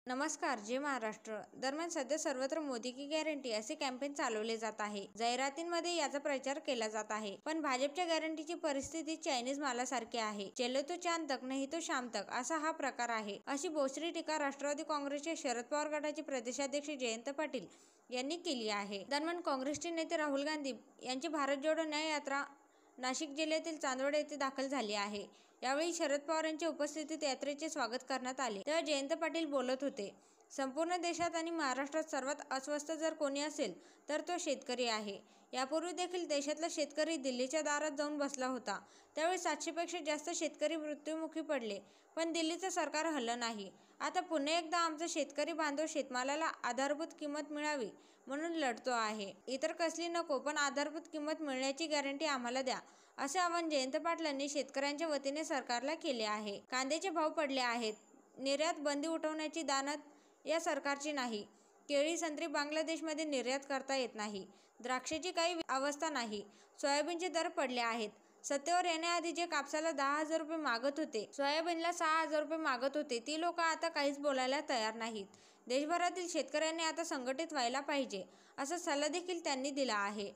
नमस्कार. जय महाराष्ट्र. दरम्यान सध्या सर्वत्र मोदी की गॅरंटी असे कॅम्पेन चालवले जात आहे. जाहिरातींमध्ये याचा प्रचार केला जात आहे. पण भाजपच्या गॅरंटीची परिस्थिती चायनीज मालासारखी आहे. चलो तो चांद तक नाही तो शाम तक असा हा प्रकार आहे, अशी बोचरी टीका राष्ट्रवादी काँग्रेसचे शरद पवार गटाचे प्रदेशाध्यक्ष जयंत पाटील यांनी केली आहे. दरम्यान काँग्रेसचे नेते राहुल गांधी यांची भारत जोडो न्याय यात्रा नाशिक जिल्ह्यातील चांदवड येथे दाखल झाली आहे. यावेळी शरद पवार यांच्या उपस्थितीत यात्रेचे स्वागत करण्यात आले, तेव्हा जयंत पाटील बोलत होते. संपूर्ण देशात आणि महाराष्ट्रात सर्वात अस्वस्थ जर कोणी असेल तर तो शेतकरी आहे. यापूर्वी देखील देशातला शेतकरी दिल्लीच्या दारात जाऊन बसला होता. त्यावेळी 700 पेक्षा जास्त शेतकरी मृत्युमुखी पडले, पण दिल्लीचं सरकार हललं नाही. आता पुन्हा एकदा आमचा शेतकरी बांधव शेतमालाला आधारभूत किंमत मिळावी म्हणून लढतो आहे. इतर कसली नको, पण आधारभूत किंमत मिळण्याची गॅरंटी आम्हाला द्या, असे आवाहन जयंत पाटलांनी शेतकऱ्यांच्या वतीने सरकारला केले आहे. कांद्याचे भाव पडले आहेत. निर्यात बंदी उठवण्याची दानत या सरकारची नाही. केळी, संत्री बांगलादेशमध्ये निर्यात करता येत नाही. द्राक्षाची काही अवस्था नाही. सोयाबीनचे दर पडले आहेत. सत्तेवर येण्याआधी जे कापसाला 10,000 रुपये मागत होते, सोयाबीनला 6,000 रुपये मागत होते, ती लोक आता काहीच बोलायला तयार नाहीत. देशभरातील शेतकऱ्यांनी आता संघटित व्हायला पाहिजे, असा सल्ला देखील त्यांनी दिला आहे.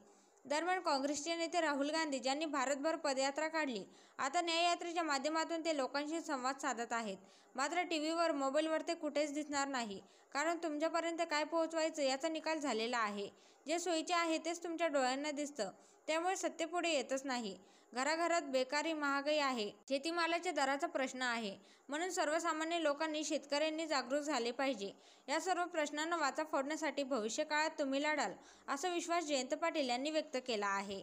दरम्यान काँग्रेसचे नेते राहुल गांधी ज्यांनी भारतभर पदयात्रा काढली, आता न्याययात्रेच्या माध्यमातून ते लोकांशी संवाद साधत आहेत. मात्र टीव्हीवर, मोबाईलवर ते कुठेच दिसणार नाही, कारण तुमच्यापर्यंत काय पोहोचवायचं याचा निकाल झालेला आहे. जे सोयीचे आहे तेच तुमच्या डोळ्यांना दिसतं, त्यामुळे सत्तेपुढे येतच नाही. घराघरात बेकारी, महागाई आहे, शेतीमालाच्या दराचा प्रश्न आहे. म्हणून सर्वसामान्य लोकांनी, शेतकऱ्यांनी जागरूक झाले पाहिजे. या सर्व प्रश्नांना वाचा फोडण्यासाठी भविष्यकाळात तुम्ही लढाल, असा विश्वास जयंत पाटील यांनी व्यक्त केला आहे.